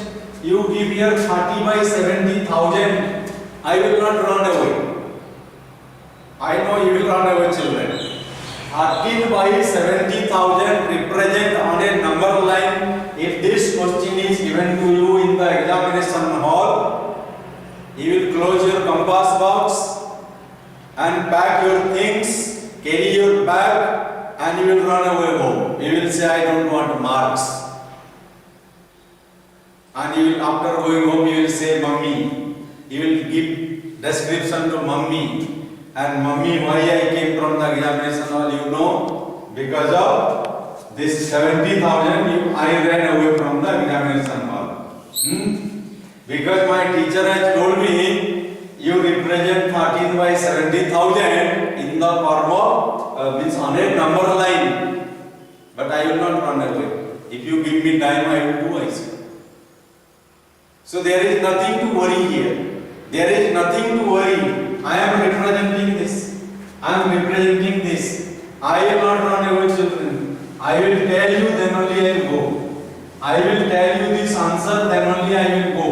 You give here 30 by 70,000, I will not run away. I know you will run away, children. 13 by 70,000 represent on a number line. If this question is given to you in the examination hall, you will close your compass box and pack your things, carry your bag, and you will run away home. You will say, I don't want marks. And you will, after going home, you will say, Mummy. You will give description to Mummy. And Mummy, why I came from the examination hall, you know, because of this 70,000, I ran away from the examination hall. Because my teacher has told me, you represent 13 by 70,000 in the form of, means on a number line. But I will not run away. If you give me time, I will do, I say. So there is nothing to worry here. There is nothing to worry. I am representing this. I am representing this. I will not run away, children. I will tell you, then only I will go. I will tell you this answer, then only I will go.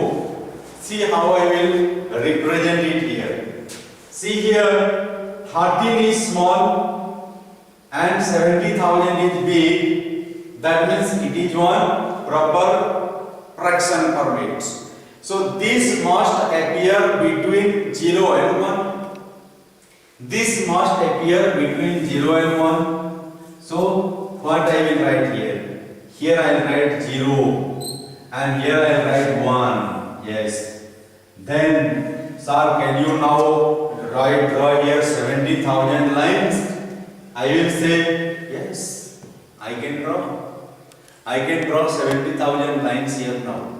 See how I will represent it here. See here, 13 is small and 70,000 is big. That means it is one proper fraction per bit. So this must appear between 0 and 1. This must appear between 0 and 1. So what I will write here? Here I will write 0 and here I will write 1. Yes. Then, sir, can you now draw here 70,000 lines? I will say, yes, I can draw. I can draw 70,000 lines here now.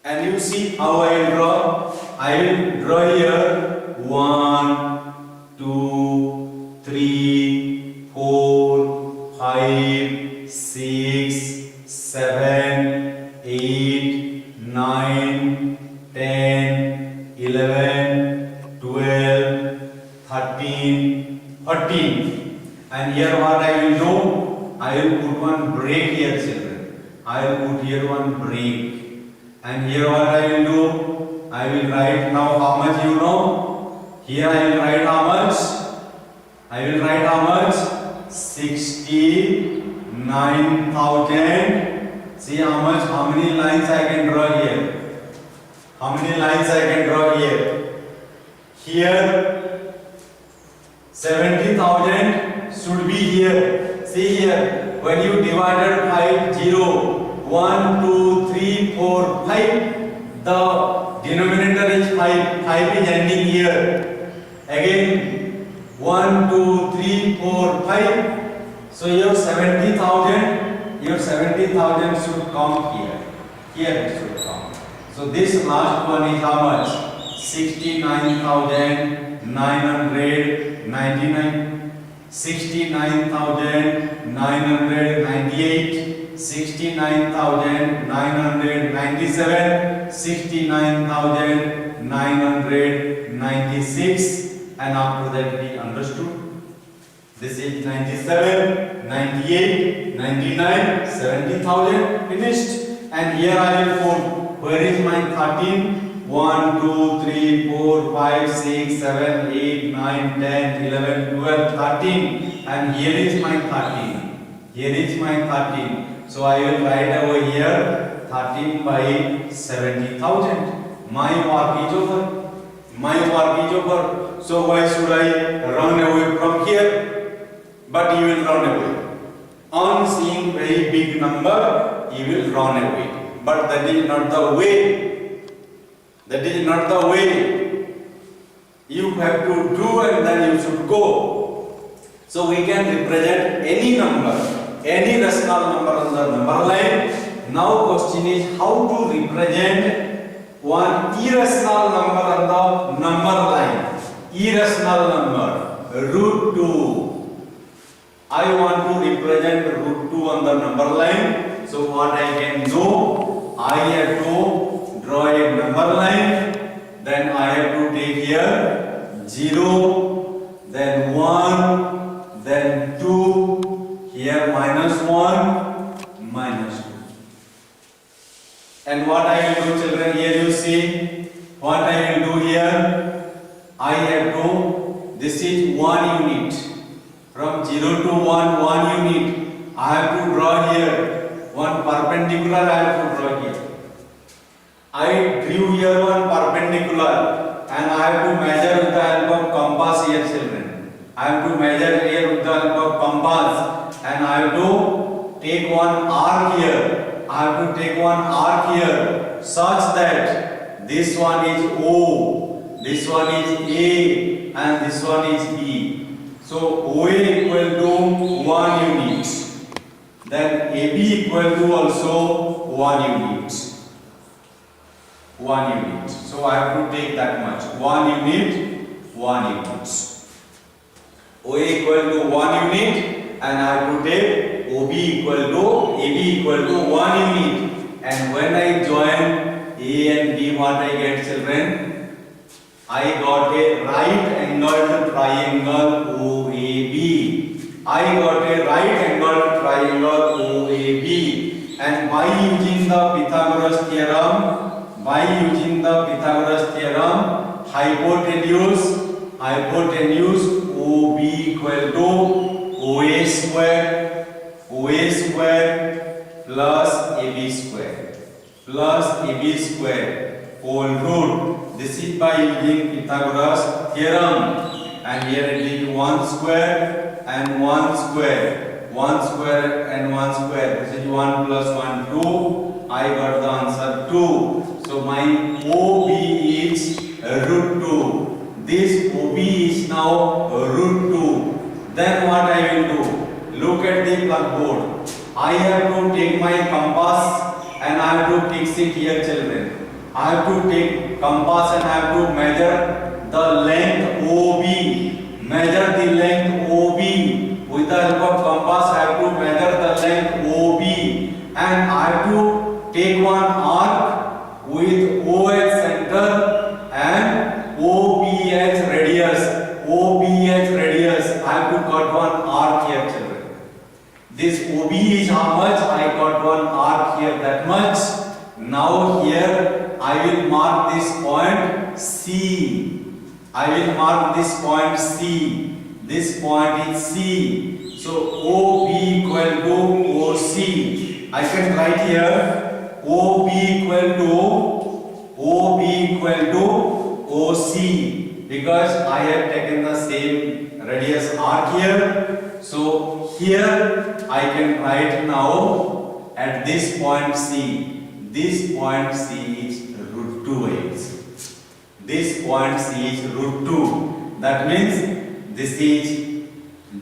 And you see how I will draw? I will draw here 1, 2, 3, 4, 5, 6, 7, 8, 9, 10, 11, 12, 13, 14. And here what I will do? I will put one break here, children. I will put here one break. And here what I will do? I will write now how much you know. Here I will write how much? I will write how much? 69,000. See how many lines I can draw here. How many lines I can draw here? Here 70,000 should be here. See here, when you divided 5, 0, 1, 2, 3, 4, 5, the denominator is 5. 5 is ending here. Again 1, 2, 3, 4, 5. So your 70,000 should come here. Here it should come. So this last one is how much? 69,999, 69,998, 69,997, 69,996, and after that we understood. This is 97, 98, 99, 70,000 finished. And here I will put, where is my 13? 1, 2, 3, 4, 5, 6, 7, 8, 9, 10, 11, 12, 13. And here is my 13. Here is my 13. So I will write over here 13 by 70,000. My work is over. My work is over. So why should I run away from here? But you will run away. On seeing very big number, you will run away. But that is not the way. That is not the way. You have to do and then you should go. So we can represent any number, any rational number on the number line. Now question is how to represent one irrational number on the number line. Irrational number, root 2. I want to represent root 2 on the number line. So what I can do? I have to draw a number line. Then I have to take here 0, then 1, then 2, here -1, -2. And what I will do, children, here you see, what I will do here, I have to, this is 1 unit. From 0 to 1, 1 unit. I have to draw here, one perpendicular I have to draw here. I drew here one perpendicular and I have to measure with the help of compass here, children. I have to measure here with the help of compass and I have to take one arc here. I have to take one arc here such that this one is O, this one is A and this one is B. So OA equal to 1 unit. Then AB equal to also 1 unit. 1 unit. So I have to take that much. 1 unit, 1 unit. OA equal to 1 unit and I have to take OB equal to AB equal to 1 unit, and when I join A and B, what I get, children? I got a right angled triangle OAB. I got a right angled triangle OAB, and by using the Pythagoras theorem, hypotenuse OB equal to OA square plus AB square whole root. This is by using Pythagoras theorem, and here it is 1 square and 1 square, 1 square and 1 square. This is 1 plus 1 2. I got the answer 2. So my OB is root 2. This OB is now root 2. Then what I will do? Look at the blackboard. I have to take my compass and I have to fix it here, children. I have to take compass and I have to measure the length OB. Measure the length OB. With the help of compass, I have to measure the length OB, and I have to take one arc with OH center and OBH radius. I have to cut one arc here, children. This OB is how much? I got one arc here, that much. Now here I will mark this point C. This point is C. So OB equal to OC. I can write here OB equal to OC, because I have taken the same radius arc here. So here I can write now at this point C. This point C is root 2x. This point C is root 2. That means this is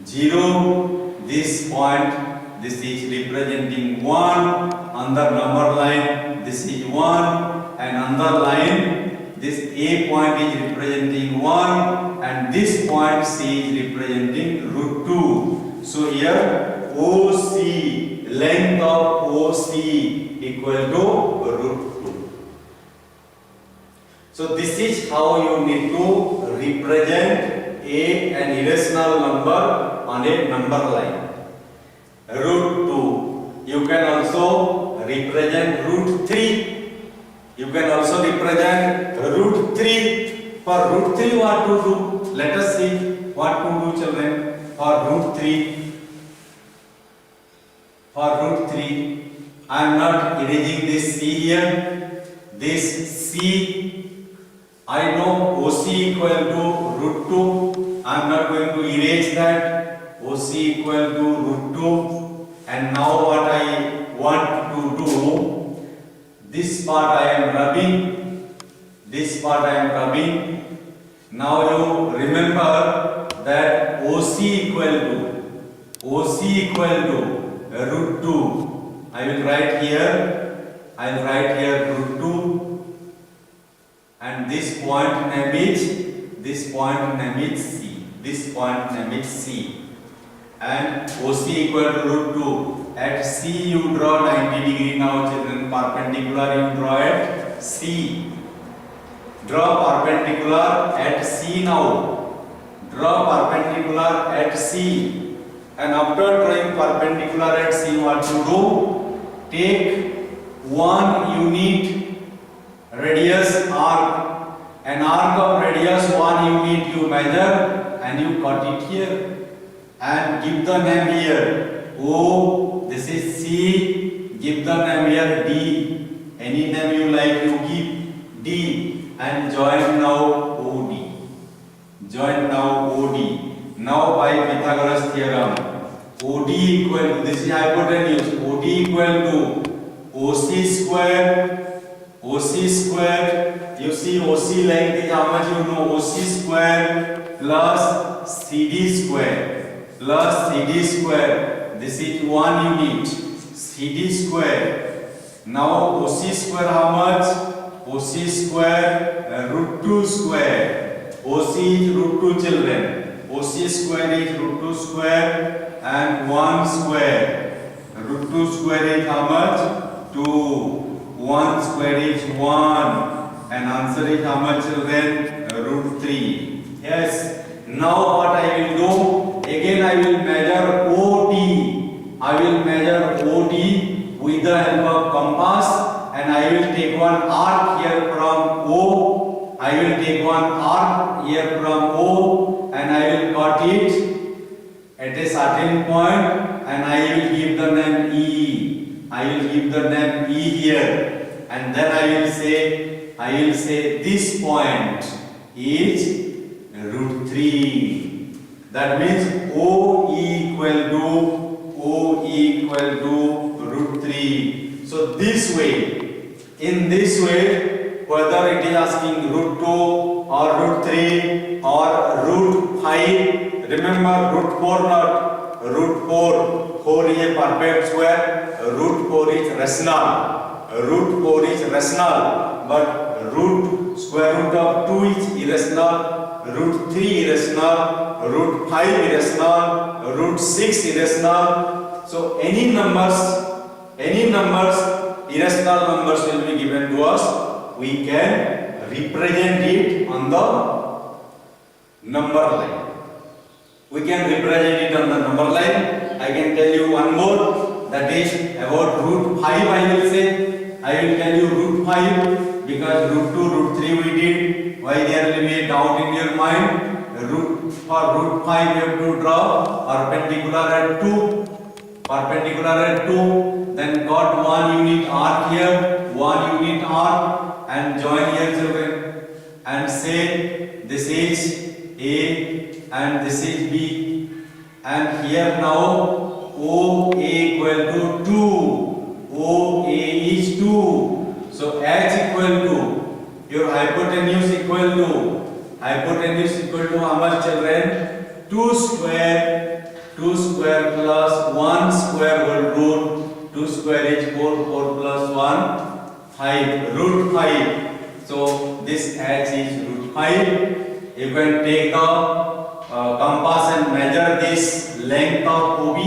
0. This point, this is representing 1. On the number line, this is 1. And on the line, this A point is representing 1. And this point C is representing root 2. So here OC, length of OC equal to root 2. So this is how you need to represent an irrational number on a number line. Root 2. You can also represent root 3. You can also represent root 3. For root 3 what to do? Let us see what to do, children. For root 3. I am not erasing this C here. This C, I know OC equal to root 2. I am not going to erase that. OC equal to root 2. And now what I want to do, this part I am rubbing. Now you remember that OC equal to root 2. I will write here root 2, and this point name is C. This point name is C, and OC equal to root 2. At C you draw 90 degree now, children. Perpendicular you draw at C. Draw perpendicular at C now. Draw perpendicular at C. And after drawing perpendicular at C, what you do? Take 1 unit radius arc. An arc of radius 1 unit you measure and you cut it here. And give the name here O. This is C. Give the name here D. Any name you like you give D. And join now OD. Now by Pythagoras theorem, OD equal to, this is hypotenuse, OD equal to OC square. You see OC length is how much you know, OC square plus CD square. This is 1 unit. CD square. Now OC square how much? OC square root 2 square. OC is root 2, children. OC square is root 2 square and 1 square. Root 2 square is how much? 2. 1 square is 1. And answer is how much, children? Root 3. Yes. Now what I will do? Again I will measure OD. I will measure OD with the help of compass, and I will take one arc here from O. I will take one arc here from O, and I will cut it at a certain point, and I will give the name E. I will give the name E here, and then I will say this point is root 3. That means O equal to root 3. So this way, in this way, whether it is asking root 2 or root 3 or root 5, remember root 4 not root 4. 4 is a perfect square. Root 4 is rational. Root 4 is rational, but root square root of 2 is irrational. Root 3 irrational. Root 5 irrational. Root 6 irrational. So any numbers, irrational numbers will be given to us. We can represent it on the number line. We can represent it on the number line. I can tell you one more, that is about root 5. I will tell you root 5 because root 2, root 3 we did. Why there will be a doubt in your mind? For root 5 you have to draw perpendicular at 2. Then got one unit arc here, one unit arc, and join here, children, and say this is A and this is B, and here now OA equal to 2. OA is 2. So H equal to your hypotenuse equal to how much, children? 2 square plus 1 square whole root. 2 square is 4. 4 plus 1 5. Root 5. So this H is root 5. You can take the compass and measure this length of OB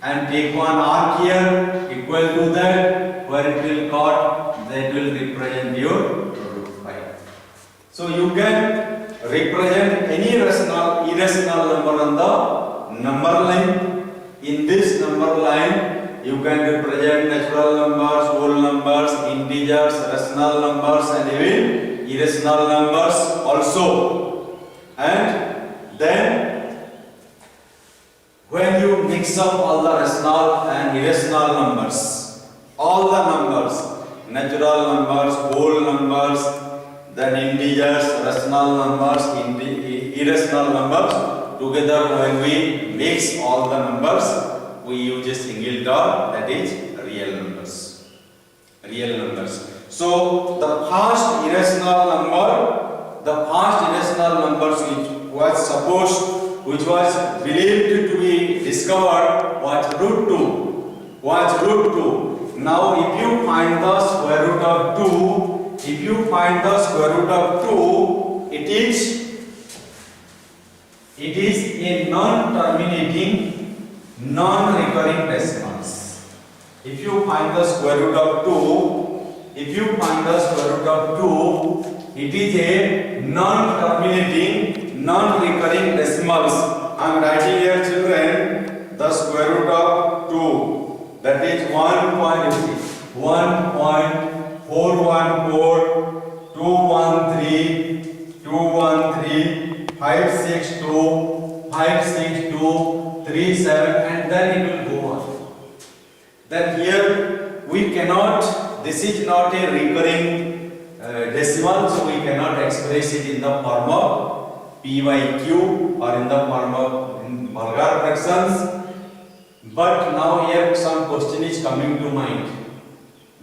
and take one arc here equal to that, where it will cut, that will represent your root 5. So you can represent any irrational number on the number line. In this number line, you can represent natural numbers, whole numbers, integers, rational numbers, and even irrational numbers also. And then when you mix up all the rational and irrational numbers, all the numbers, natural numbers, whole numbers, then integers, rational numbers, irrational numbers, together when we mix all the numbers, we use a single term, that is real numbers. So the first irrational numbers which was believed to be discovered was root 2. Now if you find the square root of 2, it is a non-terminating, non-recurring decimals. If you find the square root of 2, it is a non-terminating, non-recurring decimals. I am writing here, children, the square root of 2, that is 1.414, 562, 37, and then it will go on. Then here we cannot, this is not a recurring decimal, so we cannot express it in the form of P by Q or in the form of vulgar fractions. But now here some question is coming to mind,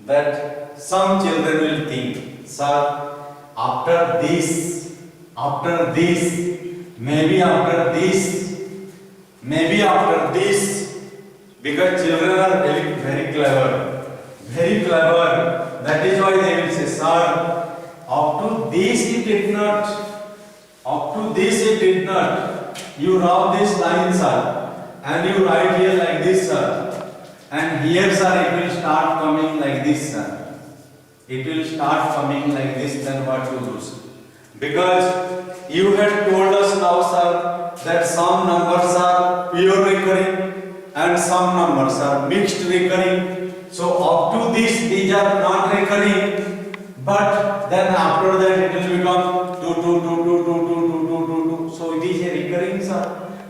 that some children will think, sir, after this, maybe after this, because children are very clever. That is why they will say, sir, up to this it did not. You draw this line, sir, and you write here like this, sir. And here, sir, it will start coming like this, sir. It will start coming like this, then what to do, sir? Because you had told us now, sir, that some numbers are pure recurring and some numbers are mixed recurring. So up to this, these are not recurring, but then after that it will become 2, 2, 2, 2, 2, 2, 2, 2, 2, 2. So it is a recurring, sir.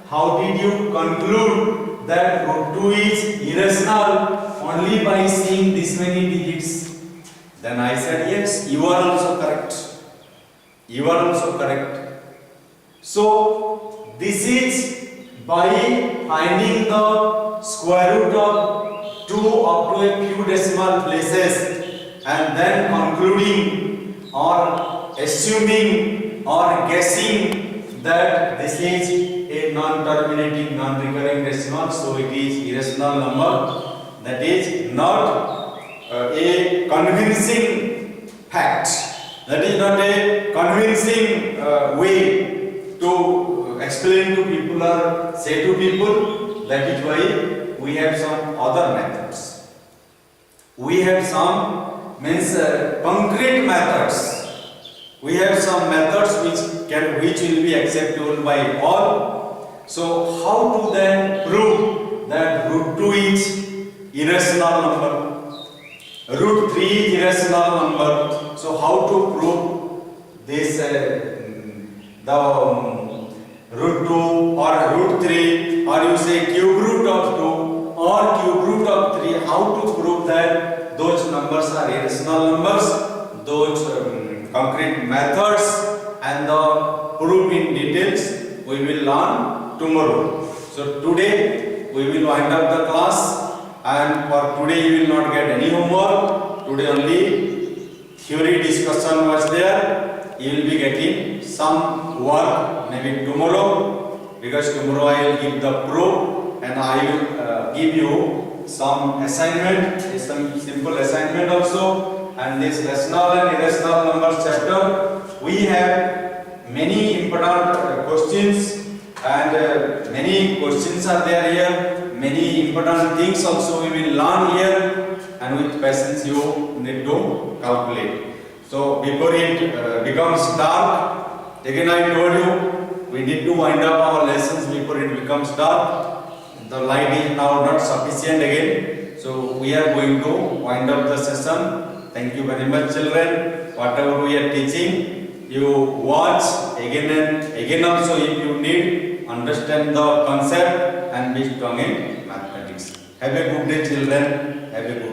How did you conclude that root 2 is irrational only by seeing this many digits? Then I said, yes, you are also correct. You are also correct. So this is by finding the square root of 2 up to a few decimal places and then concluding or assuming or guessing that this is a non-terminating, non-recurring decimal, so it is irrational number. That is not a convincing fact. That is not a convincing way to explain to people or say to people. That is why we have some other methods. We have some concrete methods. We have some methods which will be acceptable by all. So how to then prove that root 2 is irrational number, root 3 is irrational number? So how to prove this the root 2 or root 3, or you say cube root of 2 or cube root of 3? How to prove that those numbers are irrational numbers? Those concrete methods and the proof in details we will learn tomorrow. So today we will wind up the class, and for today you will not get any homework. Today only theory discussion was there. You will be getting some work maybe tomorrow, because tomorrow I will give the proof and I will give you some assignment, some simple assignment also. And this rational and irrational numbers chapter, we have many important questions, and many questions are there here. Many important things also we will learn here, and with patience you need to calculate. So before it becomes dark, again I told you we need to wind up our lessons before it becomes dark. The light is now not sufficient again, so we are going to wind up the session. Thank you very much, children. Whatever we are teaching, you watch again and again also if you need. Understand the concept and be strong in mathematics. Have a good day, children. Have a good